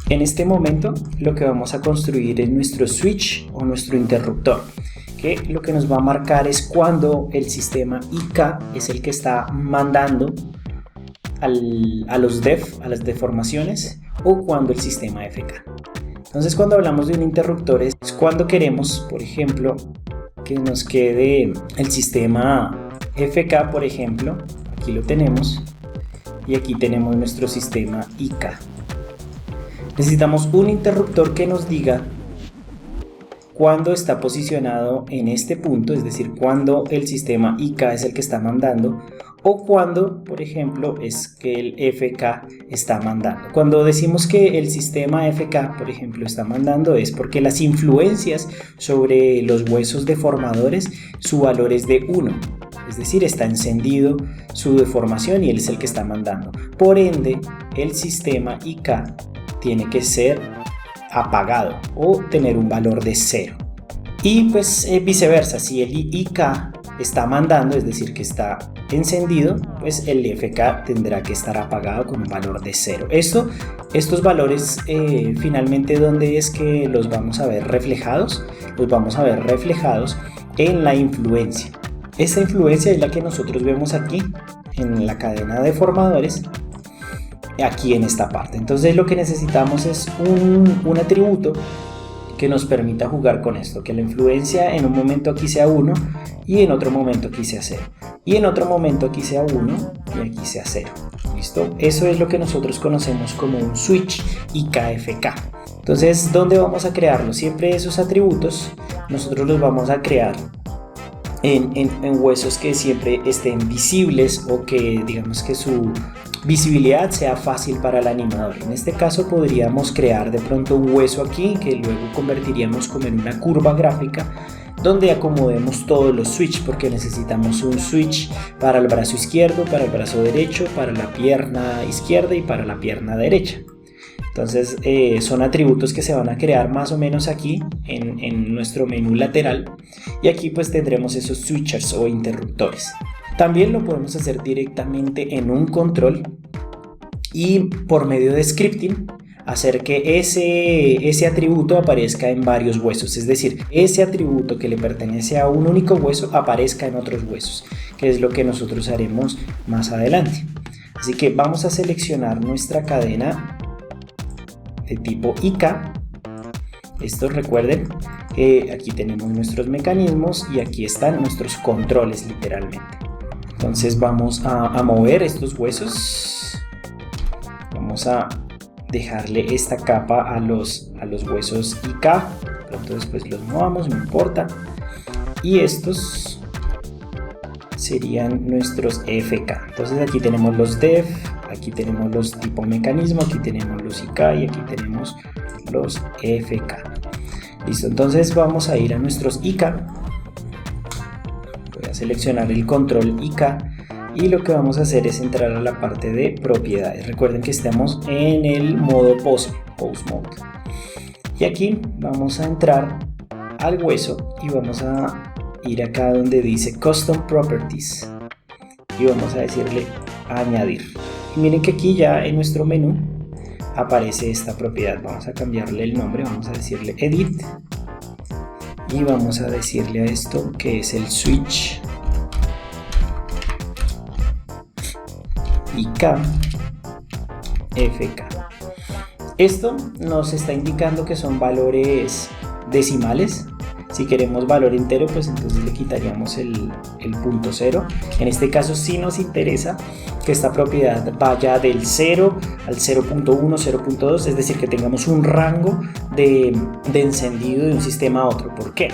En este momento lo que vamos a construir es nuestro switch o nuestro interruptor, que lo que nos va a marcar es cuando el sistema IK es el que está mandando a los def, a las deformaciones, o cuando el sistema FK. Entonces, cuando hablamos de un interruptor es cuando queremos, por ejemplo, que nos quede el sistema FK, por ejemplo, aquí lo tenemos, y aquí tenemos nuestro sistema IK. Necesitamos un interruptor que nos diga cuando está posicionado en este punto, es decir, cuando el sistema IK es el que está mandando, o cuando, por ejemplo, es que el FK está mandando. Cuando decimos que el sistema FK, por ejemplo, está mandando, es porque las influencias sobre los huesos deformadores, su valor es de 1. Es decir, está encendido su deformación y él es el que está mandando. Por ende, el sistema IK tiene que ser apagado o tener un valor de 0. Y pues viceversa, si el IK está mandando, es decir, que está encendido, pues el FK tendrá que estar apagado con un valor de 0. Estos valores finalmente, ¿dónde es que los vamos a ver reflejados? Los vamos a ver reflejados en la influencia. Esta influencia es la que nosotros vemos aquí en la cadena de deformadores, aquí en esta parte. Entonces lo que necesitamos es un atributo que nos permita jugar con esto, que la influencia en un momento aquí sea 1 y en otro momento aquí sea 0, y en otro momento aquí sea 1 y aquí sea 0. ¿Listo? Eso es lo que nosotros conocemos como un switch IK-FK. Entonces, ¿dónde vamos a crearlo? Siempre esos atributos nosotros los vamos a crear en huesos que siempre estén visibles, o que digamos que su visibilidad sea fácil para el animador. En este caso podríamos crear de pronto un hueso aquí que luego convertiríamos como en una curva gráfica donde acomodemos todos los switch, porque necesitamos un switch para el brazo izquierdo, para el brazo derecho, para la pierna izquierda y para la pierna derecha. Entonces son atributos que se van a crear más o menos aquí en nuestro menú lateral, y aquí pues tendremos esos switchers o interruptores. También lo podemos hacer directamente en un control y por medio de scripting hacer que ese atributo aparezca en varios huesos, es decir, ese atributo que le pertenece a un único hueso aparezca en otros huesos, que es lo que nosotros haremos más adelante. Así que vamos a seleccionar nuestra cadena de tipo IK. Esto, recuerden que aquí tenemos nuestros mecanismos y aquí están nuestros controles literalmente. Entonces vamos a mover estos huesos, vamos a dejarle esta capa a los huesos IK, pronto después los movamos, no importa, y estos serían nuestros FK. Entonces aquí tenemos los def, aquí tenemos los tipo mecanismo, aquí tenemos los IK y aquí tenemos los FK. Listo, entonces vamos a ir a nuestros IK. Voy a seleccionar el control IK y lo que vamos a hacer es entrar a la parte de propiedades. Recuerden que estamos en el modo pose mode. Y aquí vamos a entrar al hueso y vamos a ir acá donde dice Custom Properties y vamos a decirle añadir. Y miren que aquí ya en nuestro menú aparece esta propiedad. Vamos a cambiarle el nombre, vamos a decirle edit y vamos a decirle a esto que es el switch IK-FK. Esto nos está indicando que son valores decimales. Si queremos valor entero, pues entonces le quitaríamos el punto 0. En este caso sí nos interesa que esta propiedad vaya del 0 al 0.1, 0.2, es decir, que tengamos un rango de encendido de un sistema a otro. ¿Por qué?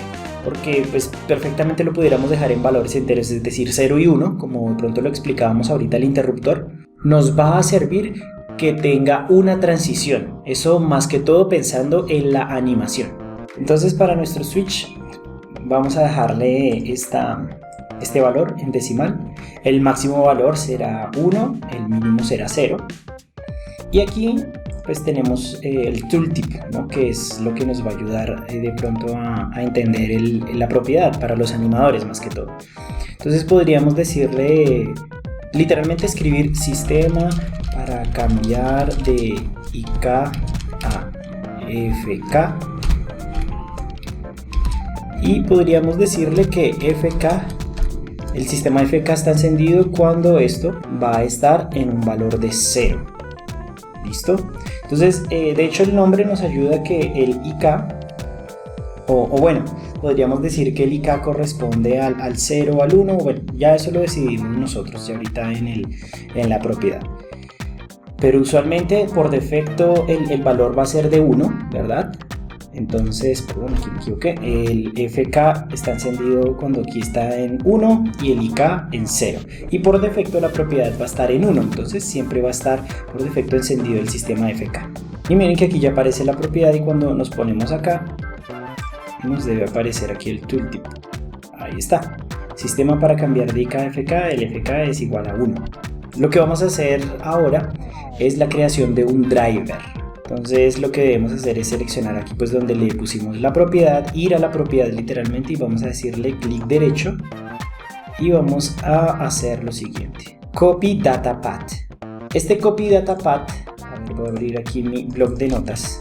Porque pues perfectamente lo pudiéramos dejar en valores enteros, es decir, 0 y 1, como de pronto lo explicábamos ahorita el interruptor. Nos va a servir que tenga una transición, eso más que todo pensando en la animación. Entonces para nuestro switch vamos a dejarle este valor en decimal. El máximo valor será 1, el mínimo será 0. Y aquí pues tenemos el tooltip, ¿no? Que es lo que nos va a ayudar de pronto a entender la propiedad para los animadores más que todo. Entonces podríamos decirle, literalmente escribir sistema para cambiar de IK a FK, y podríamos decirle que el sistema FK está encendido cuando esto va a estar en un valor de 0. ¿Listo? Entonces, de hecho el nombre nos ayuda a que el IK, o bueno, podríamos decir que el IK corresponde al 0 o al 1, bueno, ya eso lo decidimos nosotros ya ahorita en la propiedad. Pero usualmente por defecto el valor va a ser de 1, ¿verdad? Entonces, perdón, aquí me equivoqué, el FK está encendido cuando aquí está en 1 y el IK en 0. Y por defecto la propiedad va a estar en 1, entonces siempre va a estar por defecto encendido el sistema FK. Y miren que aquí ya aparece la propiedad y cuando nos ponemos acá, nos debe aparecer aquí el tooltip. Ahí está. Sistema para cambiar de IK a FK, el FK es igual a 1. Lo que vamos a hacer ahora es la creación de un driver. Entonces lo que debemos hacer es seleccionar aquí pues donde le pusimos la propiedad, ir a la propiedad literalmente y vamos a decirle clic derecho y vamos a hacer lo siguiente: copy data path. Este copy data path, a ver, voy a abrir aquí mi blog de notas,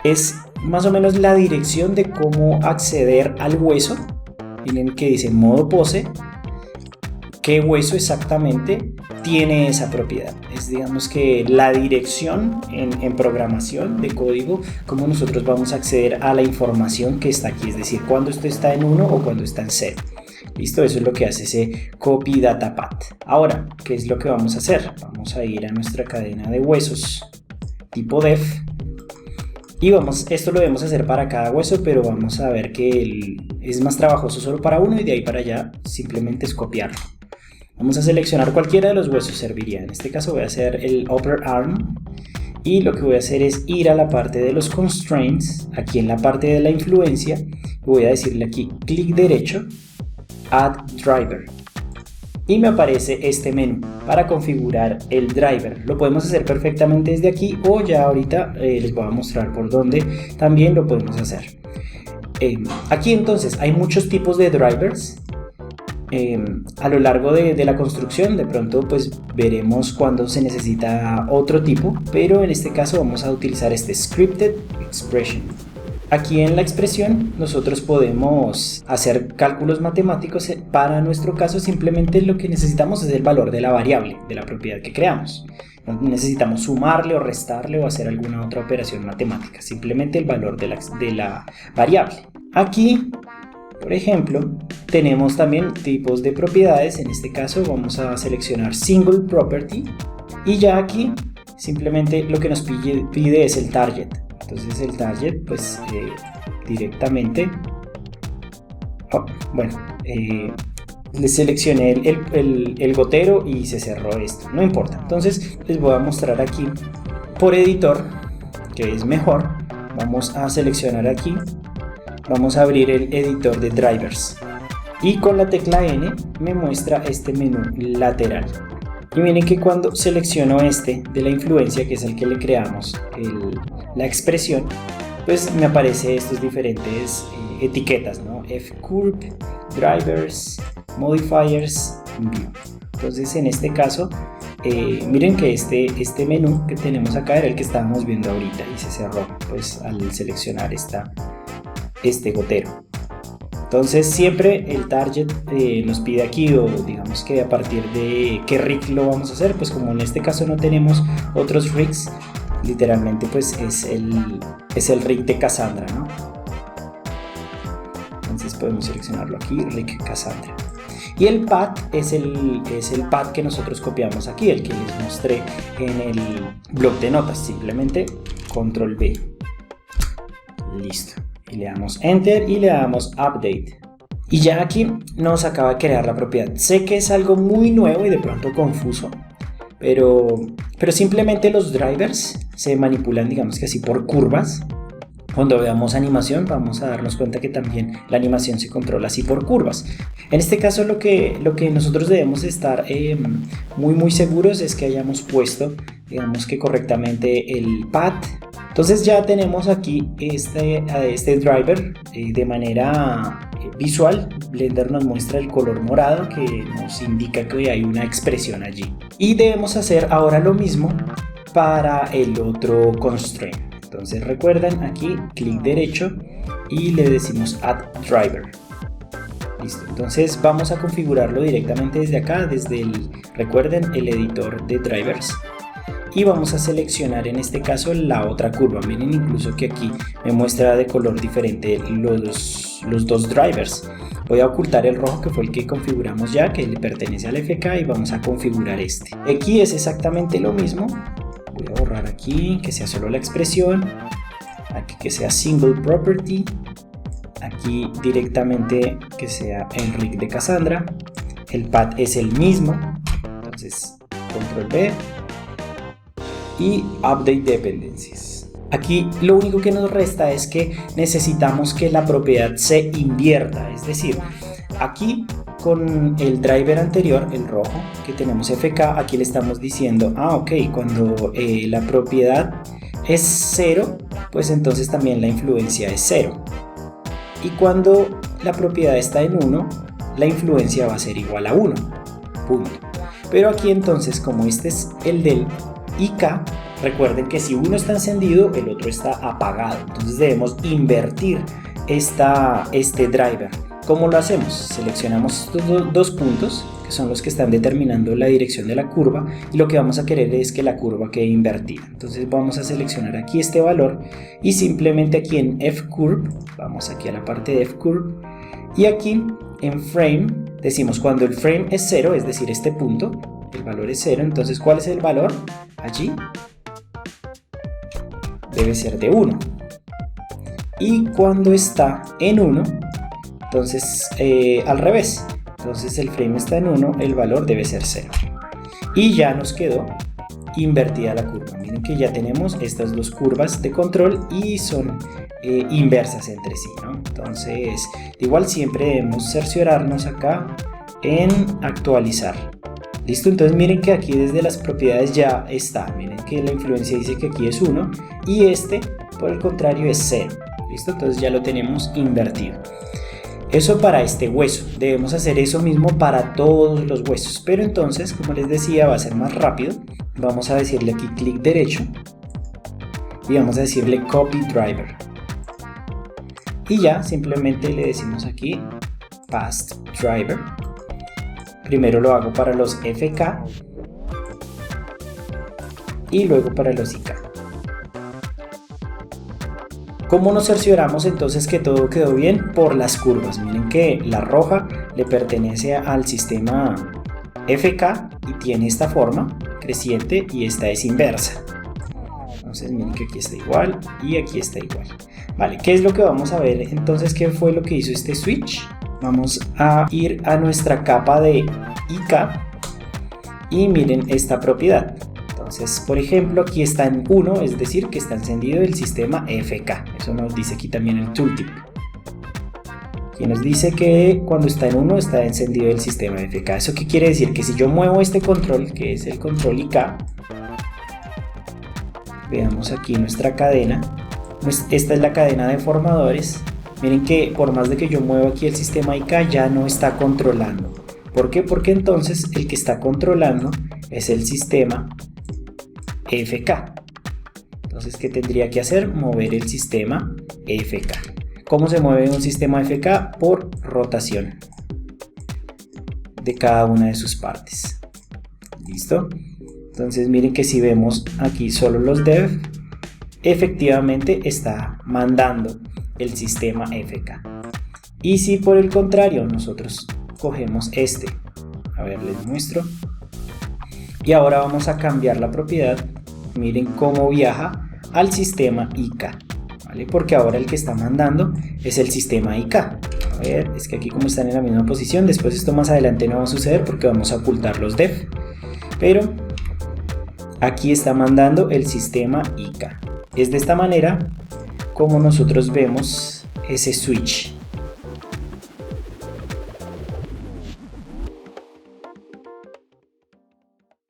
es más o menos la dirección de cómo acceder al hueso. Miren que dice modo pose, qué hueso exactamente tiene esa propiedad. Es, digamos, que la dirección en programación de código, cómo nosotros vamos a acceder a la información que está aquí, es decir, cuando esto está en 1 o cuando está en 0. Listo, eso es lo que hace ese copy data path. Ahora, ¿qué es lo que vamos a hacer? Vamos a ir a nuestra cadena de huesos tipo def y esto lo debemos hacer para cada hueso, pero vamos a ver que es más trabajoso solo para uno y de ahí para allá simplemente es copiarlo. Vamos a seleccionar cualquiera de los huesos, serviría. En este caso voy a hacer el upper arm y lo que voy a hacer es ir a la parte de los constraints, aquí en la parte de la influencia, voy a decirle aquí clic derecho, add driver, y me aparece este menú para configurar el driver. Lo podemos hacer perfectamente desde aquí o ya ahorita les voy a mostrar por dónde también lo podemos hacer. Aquí entonces hay muchos tipos de drivers. A lo largo de la construcción de pronto pues veremos cuando se necesita otro tipo, pero en este caso vamos a utilizar este scripted expression. Aquí en la expresión nosotros podemos hacer cálculos matemáticos. Para nuestro caso simplemente lo que necesitamos es el valor de la variable, de la propiedad que creamos. No necesitamos sumarle o restarle o hacer alguna otra operación matemática, simplemente el valor de la variable. Aquí, por ejemplo, tenemos también tipos de propiedades. En este caso vamos a seleccionar single property y ya aquí simplemente lo que nos pide es el target. Entonces el target pues directamente, le seleccioné el gotero y se cerró esto, no importa. Entonces les voy a mostrar aquí por editor, que es mejor. Vamos a seleccionar aquí, vamos a abrir el editor de drivers y con la tecla N me muestra este menú lateral. Y miren que cuando selecciono este de la influencia, que es el que le creamos la expresión, pues me aparece estos diferentes etiquetas, ¿no? Fcurve, drivers, modifiers, view. Entonces en este caso miren que este menú que tenemos acá era el que estábamos viendo ahorita y se cerró pues al seleccionar este gotero. Entonces siempre el target nos pide aquí, o digamos que a partir de qué rig lo vamos a hacer, pues como en este caso no tenemos otros rigs, literalmente pues es el rig de Cassandra, ¿no? Entonces podemos seleccionarlo aquí, rig Cassandra. Y el path es el path que nosotros copiamos aquí, el que les mostré en el blog de notas. Simplemente control V. Listo. Y le damos enter y le damos update. Y ya aquí nos acaba de crear la propiedad. Sé que es algo muy nuevo y de pronto confuso, pero simplemente los drivers se manipulan, digamos que así, por curvas. Cuando veamos animación vamos a darnos cuenta que también la animación se controla así por curvas. En este caso lo que nosotros debemos estar muy seguros es que hayamos puesto, digamos que correctamente el pad. Entonces ya tenemos aquí este driver de manera visual. Blender nos muestra el color morado que nos indica que hay una expresión allí. Y debemos hacer ahora lo mismo para el otro constraint. Entonces recuerdan, aquí clic derecho y le decimos Add Driver. Listo, entonces vamos a configurarlo directamente desde acá, recuerden, el editor de drivers. Y vamos a seleccionar en este caso la otra curva. Miren incluso que aquí me muestra de color diferente los dos drivers. Voy a ocultar el rojo que fue el que configuramos ya, que le pertenece al FK, y vamos a configurar este. Aquí es exactamente lo mismo. Voy a borrar aquí, que sea solo la expresión. Aquí que sea single property. Aquí directamente que sea el rig de Cassandra. El pad es el mismo. Entonces, control B. Y update dependencies. Aquí lo único que nos resta es que necesitamos que la propiedad se invierta, es decir, aquí con el driver anterior, el rojo, que tenemos FK, aquí le estamos diciendo, ok, cuando la propiedad es 0, pues entonces también la influencia es 0. Y cuando la propiedad está en 1, la influencia va a ser igual a 1, punto. Pero aquí entonces, como este es el del IK, recuerden que si uno está encendido, el otro está apagado. Entonces debemos invertir este driver. ¿Cómo lo hacemos? Seleccionamos estos dos puntos, que son los que están determinando la dirección de la curva, y lo que vamos a querer es que la curva quede invertida. Entonces vamos a seleccionar aquí este valor y simplemente aquí en F-Curve, vamos aquí a la parte de F-Curve, y aquí en Frame decimos cuando el frame es 0, es decir, este punto, el valor es 0, entonces ¿cuál es el valor? Allí debe ser de 1. Y cuando está en 1, entonces al revés. Entonces el frame está en 1, el valor debe ser 0. Y ya nos quedó invertida la curva. Miren que ya tenemos estas dos curvas de control y son inversas entre sí, ¿no? Entonces, igual siempre debemos cerciorarnos acá en actualizar. Listo, entonces miren que aquí desde las propiedades ya está. Miren que la influencia dice que aquí es 1 y este, por el contrario, es 0. Listo, entonces ya lo tenemos invertido. Eso para este hueso. Debemos hacer eso mismo para todos los huesos. Pero entonces, como les decía, va a ser más rápido. Vamos a decirle aquí clic derecho y vamos a decirle Copy Driver. Y ya simplemente le decimos aquí Past Driver. Primero lo hago para los FK y luego para los IK. ¿Cómo nos cercioramos entonces que todo quedó bien? Por las curvas. Miren que la roja le pertenece al sistema FK y tiene esta forma creciente y esta es inversa. Entonces miren que aquí está igual y aquí está igual. Vale, ¿qué es lo que vamos a ver? Entonces, ¿qué fue lo que hizo este switch? Vamos a ir a nuestra capa de IK y miren esta propiedad. Entonces, por ejemplo, aquí está en 1, es decir, que está encendido el sistema FK. Eso nos dice aquí también el tooltip. Aquí nos dice que cuando está en 1 está encendido el sistema FK. ¿Eso qué quiere decir? Que si yo muevo este control, que es el control IK, veamos aquí nuestra cadena. Esta es la cadena de formadores. Miren que por más de que yo mueva aquí el sistema IK ya no está controlando. ¿Por qué? Porque entonces el que está controlando es el sistema FK. Entonces, ¿qué tendría que hacer? Mover el sistema FK. ¿Cómo se mueve un sistema FK? Por rotación de cada una de sus partes. ¿Listo? Entonces miren que si vemos aquí solo los dev, efectivamente está mandando el sistema FK. Y si por el contrario nosotros cogemos este, a ver, les muestro, y ahora vamos a cambiar la propiedad, miren cómo viaja al sistema IK, ¿vale? Porque ahora el que está mandando es el sistema IK. A ver, es que aquí como están en la misma posición, después esto más adelante no va a suceder porque vamos a ocultar los dev, pero aquí está mandando el sistema IK. Es de esta manera cómo nosotros vemos ese switch.